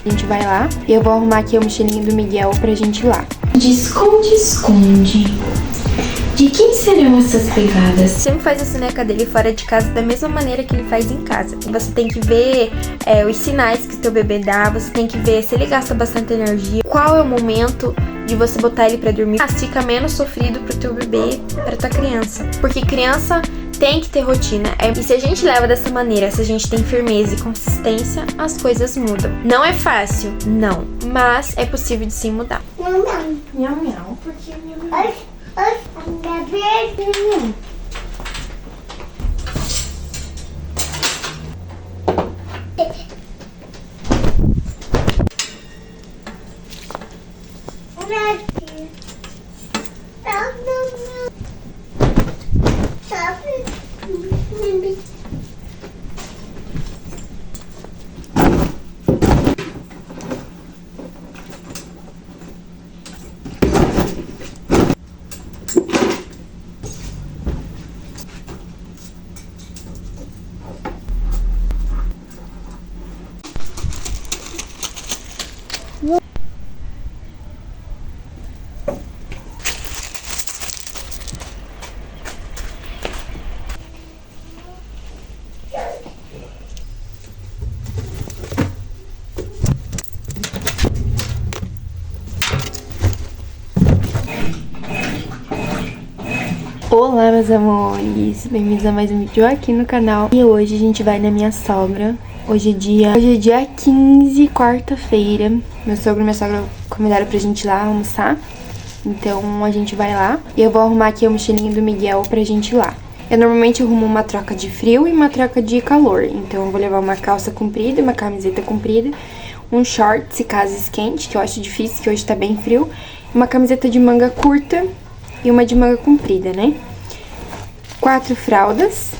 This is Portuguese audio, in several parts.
A gente vai lá e eu vou arrumar aqui a mochilinha do Miguel pra gente ir lá. De esconde-esconde. De quem serão essas pegadas? Sempre faz a soneca dele fora de casa da mesma maneira que ele faz em casa. E você tem que ver os sinais que o teu bebê dá, você tem que ver se ele gasta bastante energia, qual é o momento de você botar ele pra dormir. Fica menos sofrido pro teu bebê, pra tua criança. Porque criança tem que ter rotina. E se a gente leva dessa maneira, se a gente tem firmeza e consistência, as coisas mudam. Não é fácil, não. Mas é possível de sim mudar. Miau, miau. Por que miau, miau? Olá, meus amores, bem-vindos a mais um vídeo aqui no canal. E hoje a gente vai na minha sogra. Hoje é dia 15, quarta-feira. Meu sogro e minha sogra convidaram pra gente ir lá almoçar. Então a gente vai lá. E eu vou arrumar aqui a mochilinha do Miguel pra gente ir lá. Eu normalmente arrumo uma troca de frio e uma troca de calor. Então eu vou levar uma calça comprida, uma camiseta comprida, um short, se caso esquente, que eu acho difícil, que hoje tá bem frio, uma camiseta de manga curta e uma de manga comprida, né? 4 fraldas,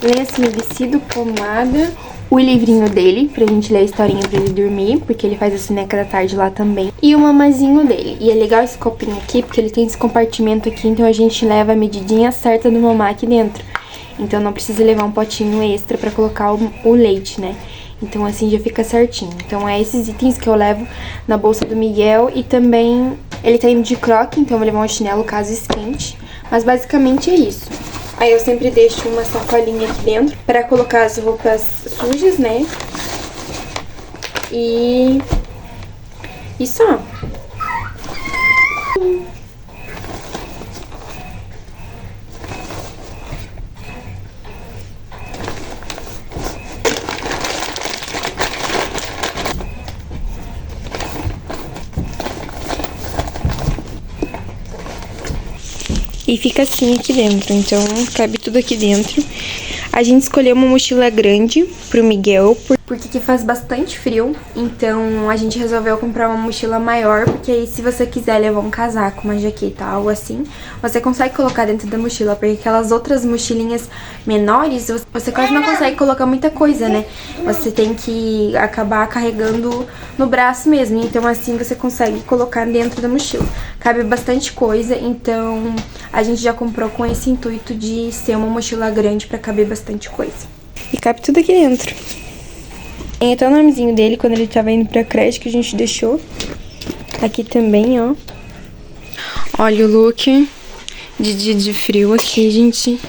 lencinho, vestido, pomada, o livrinho dele, pra gente ler a historinha pra ele dormir, porque ele faz a soneca da tarde lá também, e o mamazinho dele. E é legal esse copinho aqui, porque ele tem esse compartimento aqui, então a gente leva a medidinha certa do mamar aqui dentro. Então não precisa levar um potinho extra pra colocar o leite, né? Então assim já fica certinho. Então é esses itens que eu levo na bolsa do Miguel. E também ele tá indo de croque, então eu vou levar um chinelo caso esquente. Mas basicamente é isso. Aí eu sempre deixo uma sacolinha aqui dentro pra colocar as roupas sujas, né? E só. E fica assim aqui dentro, então cabe tudo aqui dentro. A gente escolheu uma mochila grande pro Miguel, porque aqui faz bastante frio. Então a gente resolveu comprar uma mochila maior, porque aí se você quiser levar um casaco, uma jaqueta, algo assim, você consegue colocar dentro da mochila. Porque aquelas outras mochilinhas menores, você quase não consegue colocar muita coisa, né? Você tem que acabar carregando no braço mesmo. Então assim você consegue colocar dentro da mochila. Cabe bastante coisa, então a gente já comprou com esse intuito de ser uma mochila grande pra caber bastante coisa. E cabe tudo aqui dentro. Tem até o nomezinho dele quando ele tava indo pra creche, que a gente deixou. Aqui também, ó. Olha o look de dia de frio aqui, gente.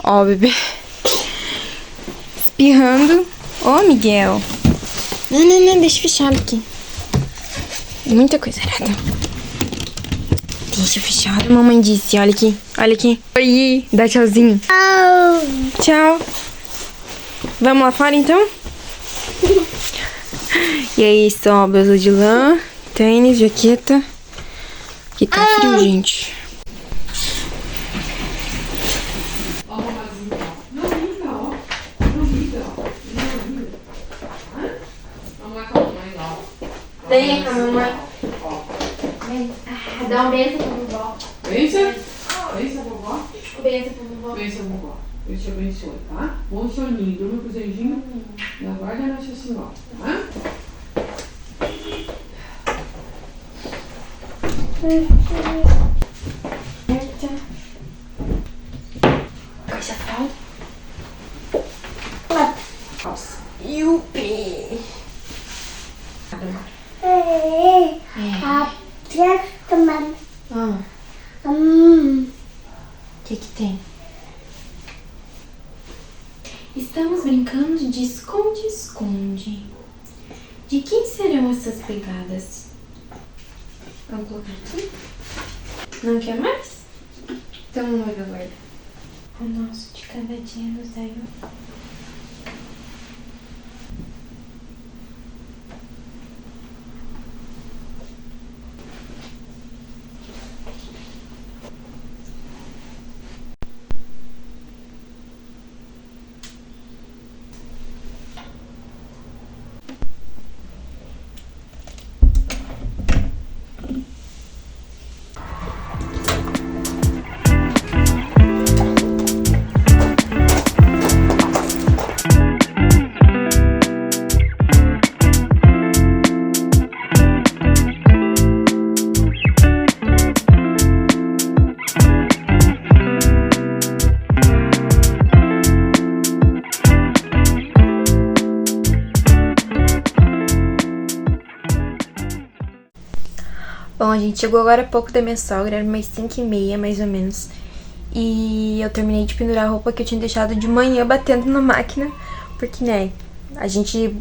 Ó, bebê. Espirrando. Ô, Miguel. Não, deixa fechado aqui. Muita coisa errada. Deixa fechado, mamãe disse. Olha aqui, olha aqui. Oi, dá tchauzinho. Tchau. Vamos lá fora, então? E aí, só blusa de lã, tênis, jaqueta. Aqui tá frio, gente. Vem cá, mamãe. Dá um beijo pra vovó. Benção? Benção, vovó? Beijo pra vovó. Benção, vovó. Deus te abençoe, tá? Bom soninho, durma com o Zezinho. E aguarda a Nossa Senhora, tá? Caixa fralda. Calça. Yupi. esconde? De quem serão essas pegadas? Vamos colocar aqui? Não quer mais? Então vamos ver agora. O nosso de cada dia nos daí. Bom, a gente chegou agora há pouco da minha sogra, era umas 5h30 mais ou menos. E eu terminei de pendurar a roupa que eu tinha deixado de manhã batendo na máquina. Porque, né,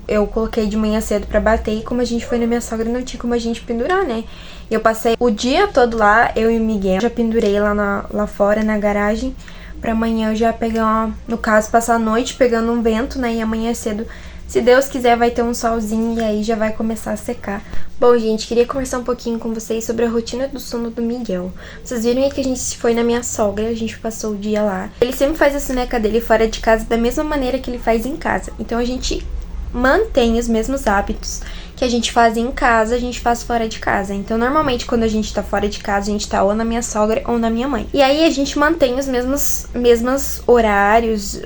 eu coloquei de manhã cedo pra bater e como a gente foi na minha sogra não tinha como a gente pendurar, né. E eu passei o dia todo lá, eu e o Miguel. Já pendurei lá fora na garagem pra amanhã eu já pegar, no caso, passar a noite pegando um vento, né. E amanhã cedo, se Deus quiser, vai ter um solzinho e aí já vai começar a secar. Bom, gente, queria conversar um pouquinho com vocês sobre a rotina do sono do Miguel. Vocês viram aí que a gente foi na minha sogra, a gente passou o dia lá. Ele sempre faz a soneca dele fora de casa da mesma maneira que ele faz em casa. Então a gente mantém os mesmos hábitos que a gente faz em casa, a gente faz fora de casa. Então normalmente quando a gente tá fora de casa, a gente tá ou na minha sogra ou na minha mãe. E aí a gente mantém os mesmos horários,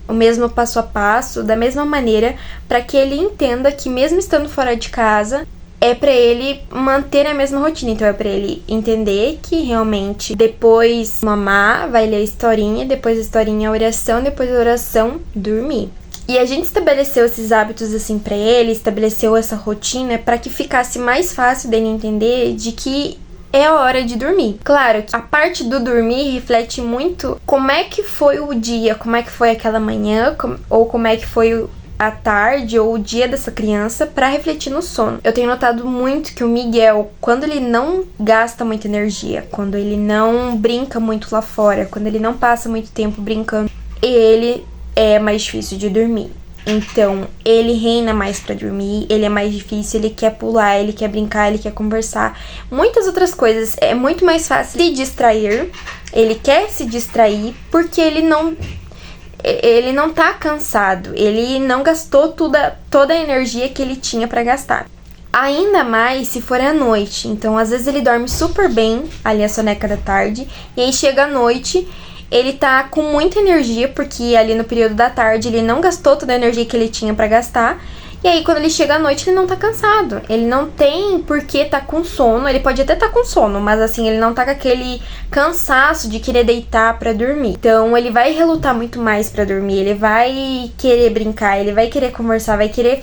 o mesmo passo a passo, da mesma maneira, para que ele entenda que mesmo estando fora de casa, é para ele manter a mesma rotina. Então é para ele entender que realmente depois mamar, vai ler a historinha, depois a historinha a oração, depois a oração dormir. E a gente estabeleceu esses hábitos assim para ele, estabeleceu essa rotina para que ficasse mais fácil dele entender de que é a hora de dormir. Claro que a parte do dormir reflete muito como é que foi o dia, como é que foi aquela manhã, ou como é que foi a tarde ou o dia dessa criança para refletir no sono. Eu tenho notado muito que o Miguel, quando ele não gasta muita energia, quando ele não brinca muito lá fora, quando ele não passa muito tempo brincando, ele é mais difícil de dormir. Então, ele reina mais pra dormir, ele é mais difícil, ele quer pular, ele quer brincar, ele quer conversar. Muitas outras coisas, é muito mais fácil se distrair, ele quer se distrair porque ele não tá cansado, ele não gastou toda a energia que ele tinha pra gastar. Ainda mais se for à noite, então às vezes ele dorme super bem, ali a soneca da tarde, e aí chega à noite, ele tá com muita energia, porque ali no período da tarde ele não gastou toda a energia que ele tinha pra gastar. E aí quando ele chega à noite ele não tá cansado. Ele não tem por que tá com sono. Ele pode até tá com sono, mas assim, ele não tá com aquele cansaço de querer deitar pra dormir. Então ele vai relutar muito mais pra dormir. Ele vai querer brincar, ele vai querer conversar, vai querer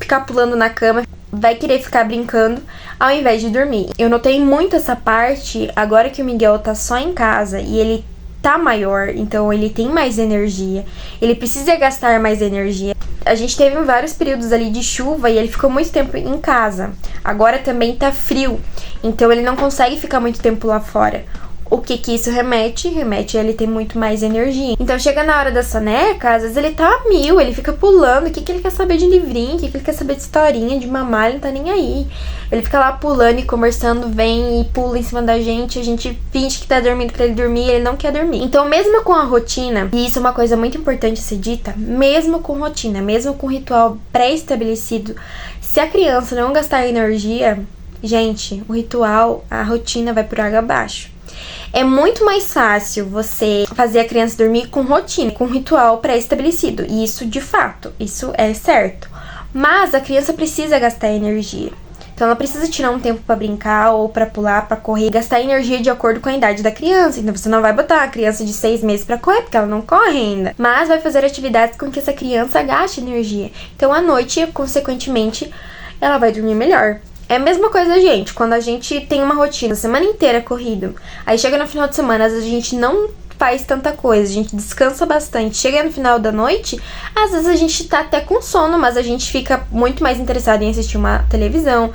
ficar pulando na cama, vai querer ficar brincando ao invés de dormir. Eu notei muito essa parte agora que o Miguel tá só em casa e ele tá maior, então ele tem mais energia, ele precisa gastar mais energia. A gente teve vários períodos ali de chuva e ele ficou muito tempo em casa. Agora também tá frio, então ele não consegue ficar muito tempo lá fora. O que isso remete? Remete a ele ter muito mais energia. Então chega na hora da soneca, às vezes ele tá a mil, ele fica pulando. O que ele quer saber de livrinho, o que ele quer saber de historinha, de mamar, ele não tá nem aí. Ele fica lá pulando e conversando, vem e pula em cima da gente. A gente finge que tá dormindo pra ele dormir, ele não quer dormir. Então mesmo com a rotina, e isso é uma coisa muito importante ser dita, mesmo com rotina, mesmo com ritual pré-estabelecido, se a criança não gastar energia, gente, o ritual, a rotina vai por água abaixo. É muito mais fácil você fazer a criança dormir com rotina, com ritual pré-estabelecido. E isso, de fato, isso é certo. Mas a criança precisa gastar energia. Então ela precisa tirar um tempo pra brincar ou pra pular, pra correr, gastar energia de acordo com a idade da criança. Então você não vai botar a criança de 6 meses pra correr, porque ela não corre ainda. Mas vai fazer atividades com que essa criança gaste energia. Então à noite, consequentemente, ela vai dormir melhor. É a mesma coisa, gente, quando a gente tem uma rotina a semana inteira corrido, aí chega no final de semana, às vezes a gente não faz tanta coisa, a gente descansa bastante. Chega no final da noite, às vezes a gente tá até com sono, mas a gente fica muito mais interessado em assistir uma televisão,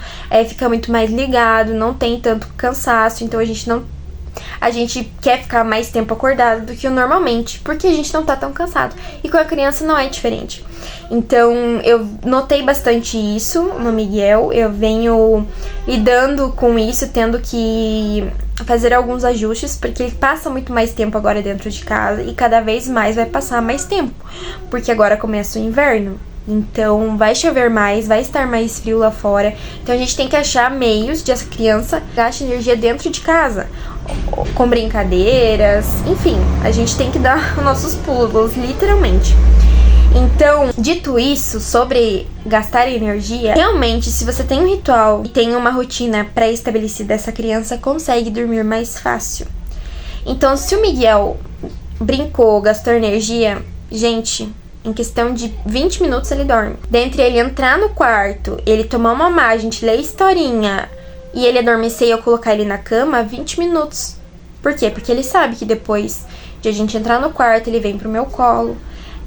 fica muito mais ligado, não tem tanto cansaço, então a gente quer ficar mais tempo acordado do que normalmente, porque a gente não tá tão cansado. E com a criança não é diferente. Então, eu notei bastante isso no Miguel. Eu venho lidando com isso, tendo que fazer alguns ajustes, porque ele passa muito mais tempo agora dentro de casa e cada vez mais vai passar mais tempo, porque agora começa o inverno. Então, vai chover mais, vai estar mais frio lá fora. Então, a gente tem que achar meios de essa criança gastar energia dentro de casa, com brincadeiras, enfim, a gente tem que dar os nossos pulos, literalmente. Então, dito isso, sobre gastar energia, realmente, se você tem um ritual e tem uma rotina pré-estabelecida, essa criança consegue dormir mais fácil. Então, se o Miguel brincou, gastou energia, gente, em questão de 20 minutos ele dorme. Dentre ele entrar no quarto, ele tomar uma mamar, a gente ler historinha e ele adormecer e eu colocar ele na cama, 20 minutos. Por quê? Porque ele sabe que depois de a gente entrar no quarto, ele vem pro meu colo,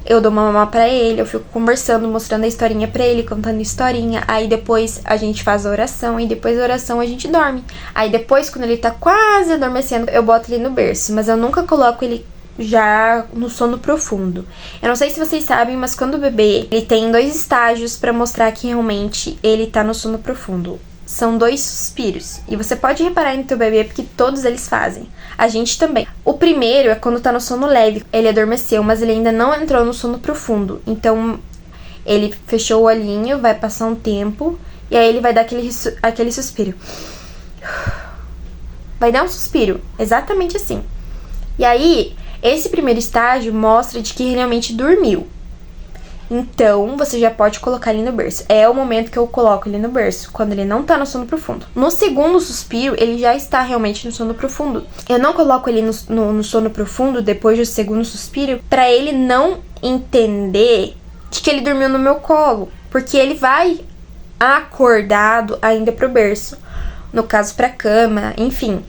eu dou uma mamar pra ele, eu fico conversando, mostrando a historinha pra ele, contando historinha. Aí depois a gente faz a oração e depois da oração a gente dorme. Aí depois, quando ele tá quase adormecendo, eu boto ele no berço, mas eu nunca coloco ele já no sono profundo. Eu não sei se vocês sabem, mas quando o bebê, ele tem 2 estágios pra mostrar que realmente ele tá no sono profundo. São 2 suspiros. E você pode reparar no teu bebê porque todos eles fazem. A gente também. O primeiro é quando tá no sono leve. Ele adormeceu, mas ele ainda não entrou no sono profundo. Então, ele fechou o olhinho, vai passar um tempo, e aí ele vai dar aquele suspiro. Vai dar um suspiro, exatamente assim. E aí, esse primeiro estágio mostra de que ele realmente dormiu. Então, você já pode colocar ele no berço. É o momento que eu coloco ele no berço, quando ele não tá no sono profundo. No segundo suspiro, ele já está realmente no sono profundo. Eu não coloco ele no sono profundo depois do segundo suspiro pra ele não entender de que ele dormiu no meu colo. Porque ele vai acordado ainda pro berço. No caso, pra cama, enfim.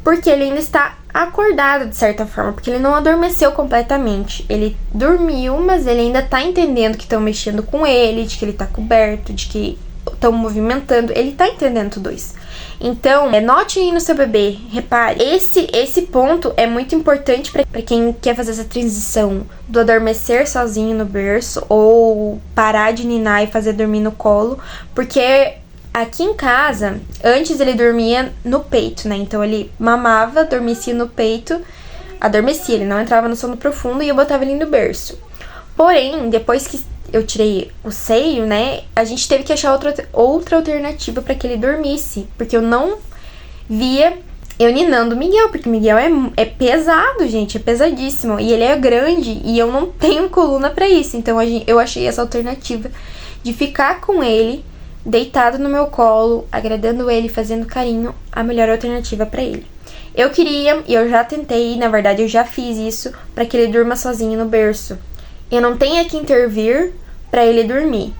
Porque ele ainda está acordado de certa forma, porque ele não adormeceu completamente. Ele dormiu, mas ele ainda tá entendendo que estão mexendo com ele, de que ele tá coberto, de que estão movimentando. Ele tá entendendo tudo isso. Então, note aí no seu bebê, repare. Esse ponto é muito importante para quem quer fazer essa transição do adormecer sozinho no berço ou parar de ninar e fazer dormir no colo, porque aqui em casa, antes ele dormia no peito, né? Então ele mamava, adormecia no peito, adormecia, ele não entrava no sono profundo e eu botava ele no berço. Porém, depois que eu tirei o seio, né? A gente teve que achar outra alternativa para que ele dormisse, porque eu não via eu ninando o Miguel, porque o Miguel é pesado, gente, é pesadíssimo. E ele é grande e eu não tenho coluna para isso. Então eu achei essa alternativa de ficar com ele deitado no meu colo, agradando ele, fazendo carinho, a melhor alternativa pra ele. Eu queria, e eu já tentei, na verdade eu já fiz isso, pra que ele durma sozinho no berço. Eu não tenho que intervir pra ele dormir.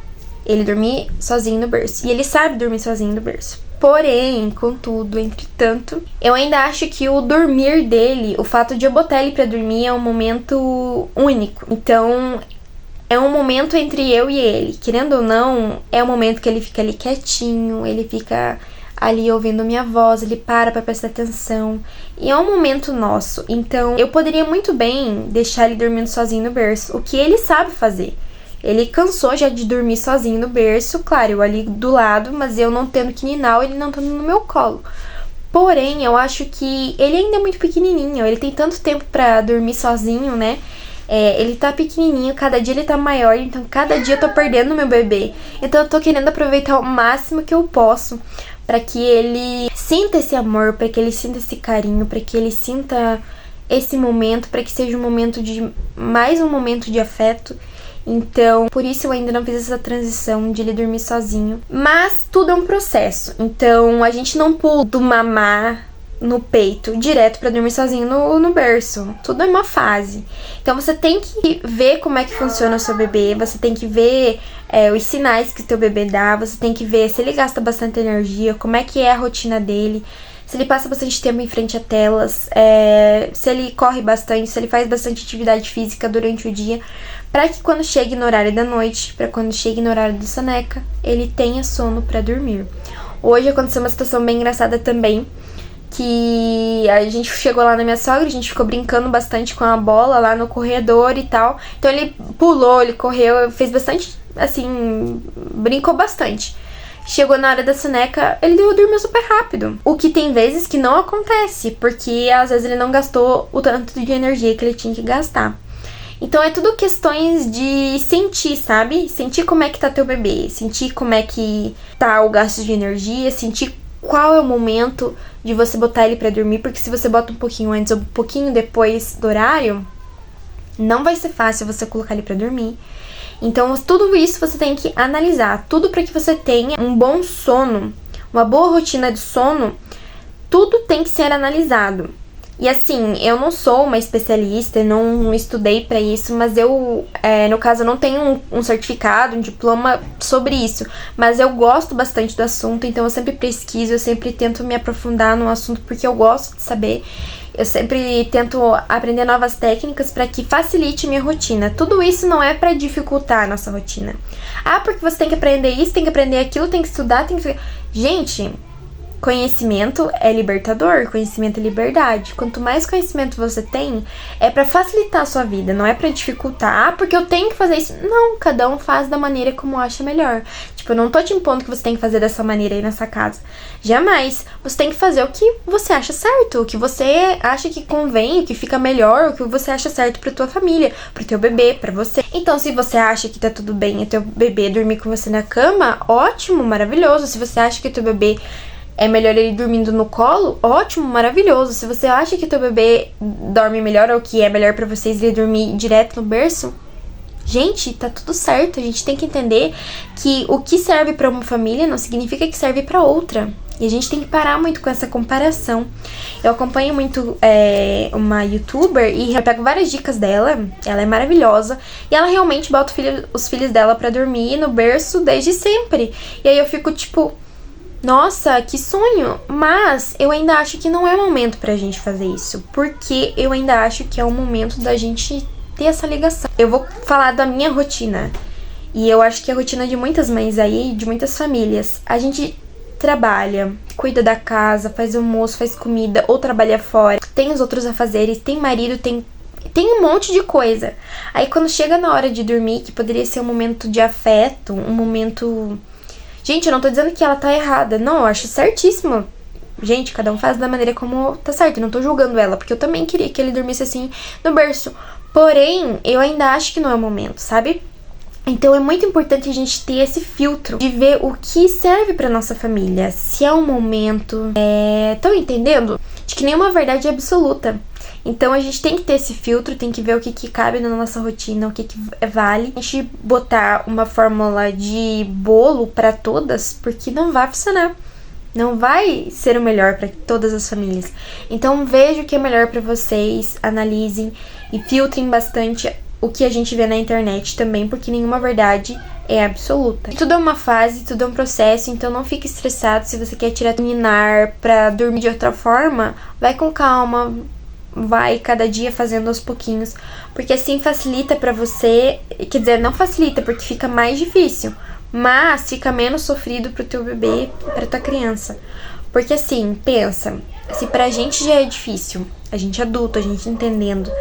Ele dormir sozinho no berço. E ele sabe dormir sozinho no berço. Porém, contudo, entretanto, eu ainda acho que o dormir dele, o fato de eu botar ele pra dormir é um momento único. Então, é um momento entre eu e ele. Querendo ou não, é um momento que ele fica ali quietinho, ele fica ali ouvindo minha voz, ele para pra prestar atenção. E é um momento nosso. Então, eu poderia muito bem deixar ele dormindo sozinho no berço, o que ele sabe fazer. Ele cansou já de dormir sozinho no berço, claro, eu ali do lado, mas eu não tendo que ninar, ele não estando no meu colo. Porém, eu acho que ele ainda é muito pequenininho, ele tem tanto tempo pra dormir sozinho, né? Ele tá pequenininho, cada dia ele tá maior, então cada dia eu tô perdendo meu bebê. Então eu tô querendo aproveitar o máximo que eu posso pra que ele sinta esse amor, pra que ele sinta esse carinho, pra que ele sinta esse momento, pra que seja mais um momento de afeto. Então, por isso eu ainda não fiz essa transição de ele dormir sozinho. Mas tudo é um processo, então a gente não pula do mamar no peito direto pra dormir sozinho no berço. Tudo é uma fase. Então você tem que ver como é que funciona o seu bebê, você tem que ver os sinais que o teu bebê dá, você tem que ver se ele gasta bastante energia, como é que é a rotina dele, se ele passa bastante tempo em frente a telas, se ele corre bastante, se ele faz bastante atividade física durante o dia, para que quando chegue no horário da noite, para quando chegue no horário do soneca, ele tenha sono para dormir. Hoje aconteceu uma situação bem engraçada também, que a gente chegou lá na minha sogra, a gente ficou brincando bastante com a bola lá no corredor e tal. Então ele pulou, ele correu, fez bastante, assim, brincou bastante. Chegou na hora da soneca, ele dormiu super rápido. O que tem vezes que não acontece, porque às vezes ele não gastou o tanto de energia que ele tinha que gastar. Então é tudo questões de sentir, sabe? Sentir como é que tá teu bebê, sentir como é que tá o gasto de energia, sentir qual é o momento de você botar ele pra dormir, porque se você bota um pouquinho antes ou um pouquinho depois do horário, não vai ser fácil você colocar ele pra dormir. Então tudo isso você tem que analisar, tudo para que você tenha um bom sono, uma boa rotina de sono, tudo tem que ser analisado. E assim, eu não sou uma especialista, não estudei pra isso, mas eu, no caso, eu não tenho um certificado, um diploma sobre isso. Mas eu gosto bastante do assunto, então eu sempre pesquiso, eu sempre tento me aprofundar no assunto porque eu gosto de saber. Eu sempre tento aprender novas técnicas para que facilite minha rotina. Tudo isso não é para dificultar a nossa rotina. Ah, porque você tem que aprender isso, tem que aprender aquilo, tem que estudar, tem que... Gente... Conhecimento é libertador, conhecimento é liberdade. Quanto mais conhecimento você tem, é pra facilitar a sua vida, não é pra dificultar. Ah, porque eu tenho que fazer isso. Não, cada um faz da maneira como acha melhor. Tipo, eu não tô te impondo que você tem que fazer dessa maneira aí nessa casa. Jamais. Você tem que fazer o que você acha certo, o que você acha que convém, o que fica melhor, o que você acha certo pra tua família, pro teu bebê, pra você. Então, se você acha que tá tudo bem e teu bebê dormir com você na cama, ótimo, maravilhoso. Se você acha que teu bebê... é melhor ele dormindo no colo? Ótimo, maravilhoso. Se você acha que teu bebê dorme melhor ou que é melhor pra vocês ele dormir direto no berço, gente, tá tudo certo. A gente tem que entender que o que serve pra uma família não significa que serve pra outra. E a gente tem que parar muito com essa comparação. Eu acompanho muito uma youtuber e eu pego várias dicas dela. Ela é maravilhosa. E ela realmente bota os filhos dela pra dormir no berço desde sempre. E aí eu fico tipo... Nossa, que sonho! Mas eu ainda acho que não é momento pra gente fazer isso, porque eu ainda acho que é o momento da gente ter essa ligação. Eu vou falar da minha rotina, e eu acho que é a rotina de muitas mães aí, de muitas famílias. A gente trabalha, cuida da casa, faz almoço, faz comida, ou trabalha fora, tem os outros afazeres, tem marido, tem um monte de coisa. Aí quando chega na hora de dormir, que poderia ser um momento de afeto, um momento... Gente, eu não tô dizendo que ela tá errada. Não, eu acho certíssimo. Gente, cada um faz da maneira como tá certo. Eu não tô julgando ela, porque eu também queria que ele dormisse assim no berço. Porém, eu ainda acho que não é o momento, sabe? Então é muito importante a gente ter esse filtro de ver o que serve pra nossa família. Se é um momento... Tão entendendo? De que nenhuma verdade é absoluta. Então a gente tem que ter esse filtro, tem que ver o que cabe na nossa rotina, o que vale. A gente botar uma fórmula de bolo pra todas, porque não vai funcionar. Não vai ser o melhor pra todas as famílias. Então veja o que é melhor pra vocês, analisem e filtrem bastante o que a gente vê na internet também, porque nenhuma verdade é absoluta. Tudo é uma fase, tudo é um processo, então não fique estressado. Se você quer tirar ninar pra dormir de outra forma, vai com calma. Vai cada dia fazendo aos pouquinhos, porque assim facilita pra você, quer dizer, não facilita porque fica mais difícil, mas fica menos sofrido pro teu bebê, pra tua criança. Porque assim, pensa, se pra gente já é difícil, a gente adulto, a gente entendendo,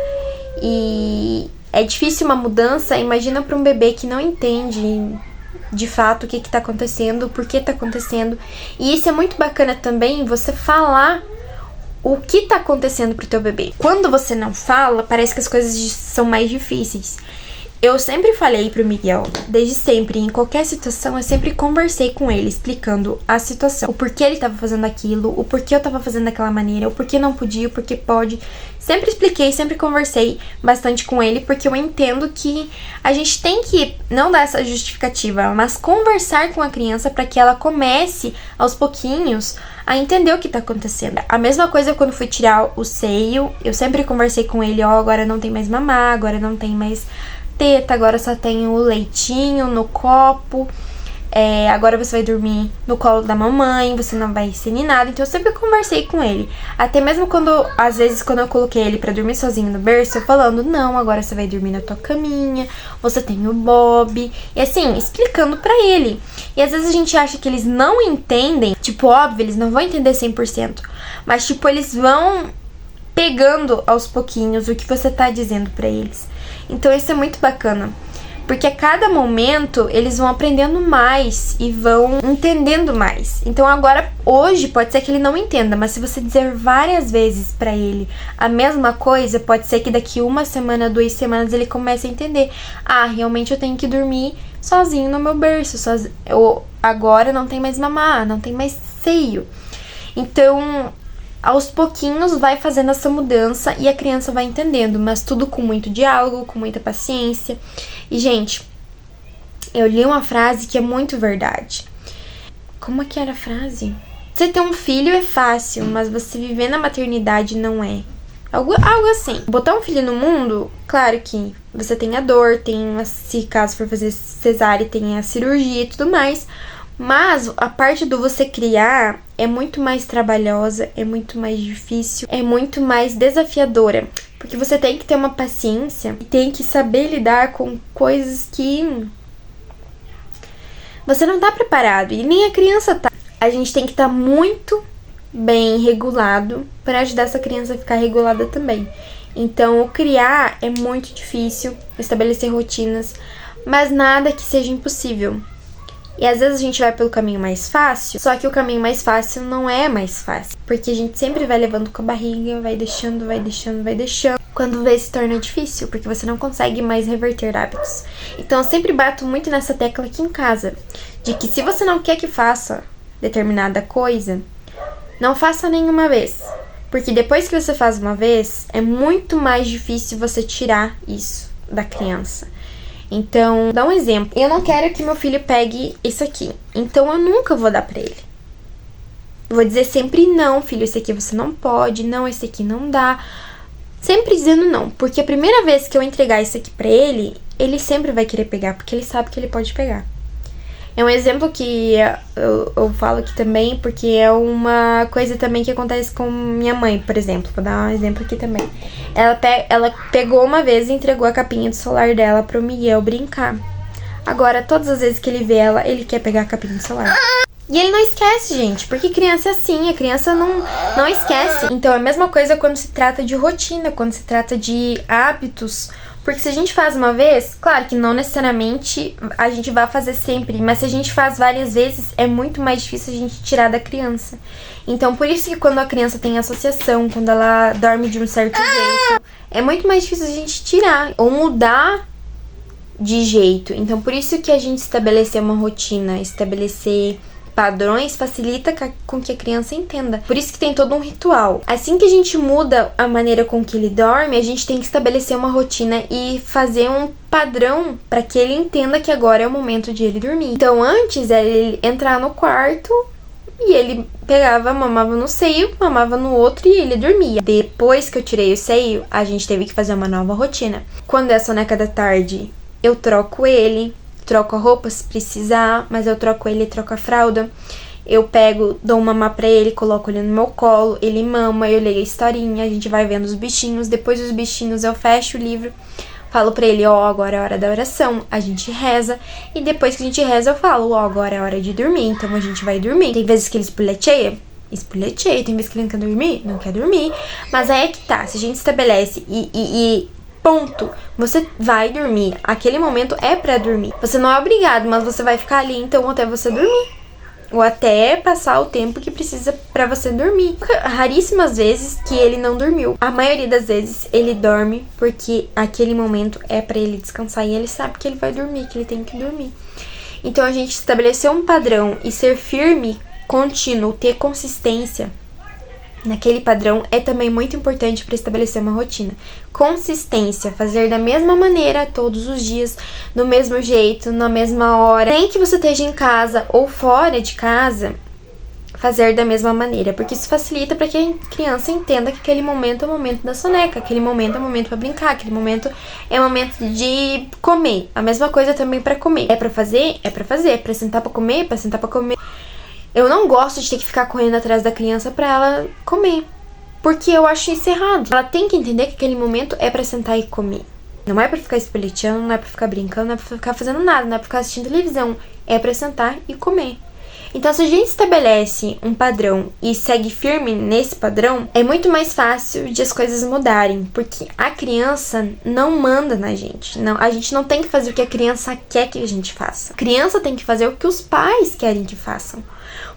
e é difícil uma mudança, imagina pra um bebê que não entende de fato o que tá acontecendo, por que tá acontecendo. E isso é muito bacana também, você falar o que tá acontecendo pro teu bebê. Quando você não fala, parece que as coisas são mais difíceis. Eu sempre falei pro Miguel, desde sempre, em qualquer situação, eu sempre conversei com ele, explicando a situação. O porquê ele tava fazendo aquilo, o porquê eu tava fazendo daquela maneira, o porquê não podia, o porquê pode. Sempre expliquei, sempre conversei bastante com ele, porque eu entendo que a gente tem que não dar essa justificativa, mas conversar com a criança para que ela comece, aos pouquinhos, a entender o que tá acontecendo. A mesma coisa quando fui tirar o seio, eu sempre conversei com ele, agora não tem mais mamar, agora não tem mais teta, agora só tem o leitinho no copo. agora você vai dormir no colo da mamãe, você não vai ser ninada. Então eu sempre conversei com ele. Até mesmo às vezes quando eu coloquei ele pra dormir sozinho no berço, eu falando, não, agora você vai dormir na tua caminha, você tem o Bob. E assim, explicando pra ele. E às vezes a gente acha que eles não entendem, tipo, óbvio, eles não vão entender 100%. Mas tipo, eles vão pegando aos pouquinhos o que você tá dizendo pra eles. Então isso é muito bacana. Porque a cada momento eles vão aprendendo mais e vão entendendo mais. Então agora, hoje, pode ser que ele não entenda, mas se você dizer várias vezes pra ele a mesma coisa, pode ser que daqui 1 semana, 2 semanas ele comece a entender. Ah, realmente eu tenho que dormir sozinho no meu berço. Agora não tem mais mamar, não tem mais seio. Então, aos pouquinhos vai fazendo essa mudança e a criança vai entendendo, mas tudo com muito diálogo, com muita paciência. E, gente, eu li uma frase que é muito verdade. Como é que era a frase? Você ter um filho é fácil, mas você viver na maternidade não é. Algo assim. Botar um filho no mundo, claro que você tem a dor, se caso for fazer cesárea, tem a cirurgia e tudo mais. Mas a parte do você criar é muito mais trabalhosa, é muito mais difícil, é muito mais desafiadora. Porque você tem que ter uma paciência e tem que saber lidar com coisas que você não tá preparado e nem a criança tá. A gente tem que estar muito bem regulado para ajudar essa criança a ficar regulada também. Então, o criar é muito difícil, estabelecer rotinas, mas nada que seja impossível. E às vezes a gente vai pelo caminho mais fácil, só que o caminho mais fácil não é mais fácil. Porque a gente sempre vai levando com a barriga, vai deixando. Quando vê, se torna difícil, porque você não consegue mais reverter hábitos. Então eu sempre bato muito nessa tecla aqui em casa, de que se você não quer que faça determinada coisa, não faça nenhuma vez. Porque depois que você faz uma vez, é muito mais difícil você tirar isso da criança. Então, dá um exemplo. Eu não quero que meu filho pegue isso aqui. Então, eu nunca vou dar pra ele. Vou dizer sempre não, filho, esse aqui você não pode. Não, esse aqui não dá. Sempre dizendo não. Porque a primeira vez que eu entregar isso aqui pra ele, ele sempre vai querer pegar. Porque ele sabe que ele pode pegar. É um exemplo que eu falo aqui também, porque é uma coisa também que acontece com minha mãe, por exemplo. Vou dar um exemplo aqui também. Ela pegou uma vez e entregou a capinha do celular dela pro Miguel brincar. Agora, todas as vezes que ele vê ela, ele quer pegar a capinha do celular. E ele não esquece, gente, porque criança é assim, a criança não esquece. Então, é a mesma coisa quando se trata de rotina, quando se trata de hábitos. Porque se a gente faz uma vez, claro que não necessariamente a gente vai fazer sempre, mas se a gente faz várias vezes, é muito mais difícil a gente tirar da criança. Então, por isso que quando a criança tem associação, quando ela dorme de um certo jeito, é muito mais difícil a gente tirar ou mudar de jeito. Então, por isso que a gente estabelecer uma rotina, estabelecer padrões facilita com que a criança entenda. Por isso que tem todo um ritual. Assim que a gente muda a maneira com que ele dorme, a gente tem que estabelecer uma rotina e fazer um padrão para que ele entenda que agora é o momento de ele dormir. Então, antes era ele entrar no quarto e ele pegava, mamava no seio, mamava no outro e ele dormia. Depois que eu tirei o seio, a gente teve que fazer uma nova rotina. Quando é a soneca da tarde, eu troco ele, troco a roupa se precisar, mas eu troco ele, troco a fralda. Eu pego, dou um mamar pra ele, coloco ele no meu colo, ele mama, eu leio a historinha, a gente vai vendo os bichinhos. Depois dos bichinhos eu fecho o livro, falo pra ele, ó, agora é a hora da oração, a gente reza. E depois que a gente reza eu falo, ó, agora é a hora de dormir, então a gente vai dormir. Tem vezes que ele espuleteia, tem vezes que ele não quer dormir, não quer dormir. Mas aí é que tá, se a gente estabelece ponto, você vai dormir. Aquele momento é pra dormir. Você não é obrigado, mas você vai ficar ali então até você dormir. Ou até passar o tempo que precisa pra você dormir. Raríssimas vezes que ele não dormiu. A maioria das vezes ele dorme porque aquele momento é pra ele descansar e ele sabe que ele vai dormir, que ele tem que dormir. Então a gente estabelecer um padrão e ser firme, contínuo, ter consistência naquele padrão é também muito importante para estabelecer uma rotina. Consistência, fazer da mesma maneira todos os dias, no mesmo jeito, na mesma hora. Nem que você esteja em casa ou fora de casa, fazer da mesma maneira, porque isso facilita para que a criança entenda que aquele momento é o momento da soneca, aquele momento é o momento para brincar, aquele momento é o momento de comer. A mesma coisa também para comer. É para fazer? É para fazer. É para sentar para comer? É para sentar para comer. Eu não gosto de ter que ficar correndo atrás da criança para ela comer, porque eu acho isso errado. Ela tem que entender que aquele momento é para sentar e comer. Não é pra ficar espoliteando, não é pra ficar brincando, não é pra ficar fazendo nada, não é pra ficar assistindo televisão. É pra sentar e comer. Então, se a gente estabelece um padrão e segue firme nesse padrão, é muito mais fácil de as coisas mudarem. Porque a criança não manda na gente. Não, a gente não tem que fazer o que a criança quer que a gente faça. A criança tem que fazer o que os pais querem que façam.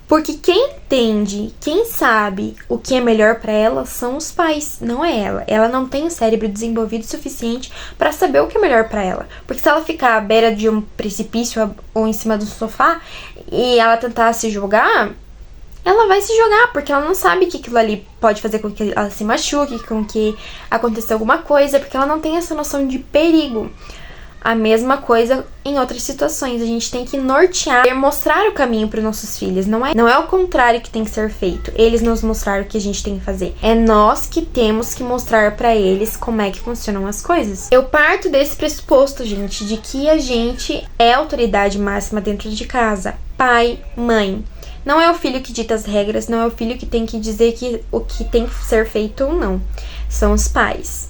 Porque quem entende, quem sabe o que é melhor pra ela são os pais, não é ela. Ela não tem o cérebro desenvolvido o suficiente pra saber o que é melhor pra ela. Porque se ela ficar à beira de um precipício ou em cima do sofá e ela tentar se jogar, ela vai se jogar, porque ela não sabe que aquilo ali pode fazer com que ela se machuque, com que aconteça alguma coisa, porque ela não tem essa noção de perigo. A mesma coisa em outras situações. A gente tem que nortear e mostrar o caminho para os nossos filhos. Não é o contrário que tem que ser feito. Eles nos mostraram o que a gente tem que fazer. É nós que temos que mostrar para eles como é que funcionam as coisas. Eu parto desse pressuposto, gente, de que a gente é a autoridade máxima dentro de casa. Pai, mãe. Não é o filho que dita as regras, não é o filho que tem que dizer que o que tem que ser feito ou não. São os pais.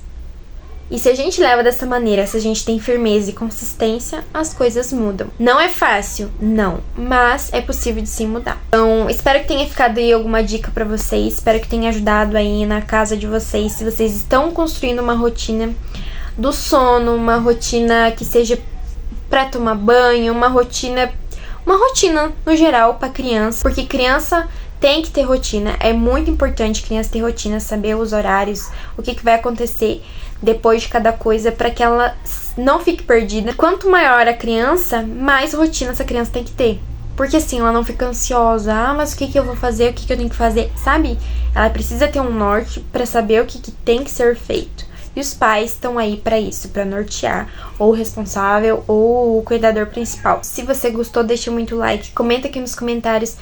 E se a gente leva dessa maneira, se a gente tem firmeza e consistência, as coisas mudam. Não é fácil? Não. Mas é possível de se mudar. Então, espero que tenha ficado aí alguma dica pra vocês. Espero que tenha ajudado aí na casa de vocês. Se vocês estão construindo uma rotina do sono, uma rotina que seja pra tomar banho, uma rotina no geral pra criança. Porque criança tem que ter rotina. É muito importante criança ter rotina, saber os horários, o que vai acontecer depois de cada coisa, para que ela não fique perdida. Quanto maior a criança, mais rotina essa criança tem que ter. Porque assim, ela não fica ansiosa. Ah, mas o que eu vou fazer? O que eu tenho que fazer? Sabe? Ela precisa ter um norte para saber o que tem que ser feito. E os pais estão aí para isso, para nortear ou o responsável ou o cuidador principal. Se você gostou, deixa muito like, comenta aqui nos comentários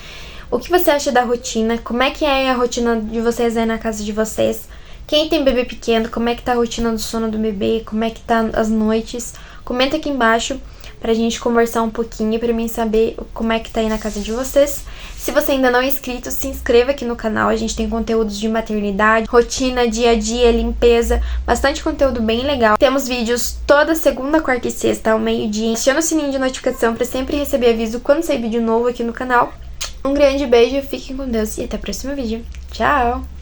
o que você acha da rotina, como é que é a rotina de vocês aí na casa de vocês. Quem tem bebê pequeno, como é que tá a rotina do sono do bebê, como é que tá as noites. Comenta aqui embaixo pra gente conversar um pouquinho, pra mim saber como é que tá aí na casa de vocês. Se você ainda não é inscrito, se inscreva aqui no canal. A gente tem conteúdos de maternidade, rotina, dia a dia, limpeza, bastante conteúdo bem legal. Temos vídeos toda segunda, quarta e sexta ao meio-dia. Aciona o sininho de notificação pra sempre receber aviso quando sair vídeo novo aqui no canal. Um grande beijo, fiquem com Deus e até o próximo vídeo. Tchau!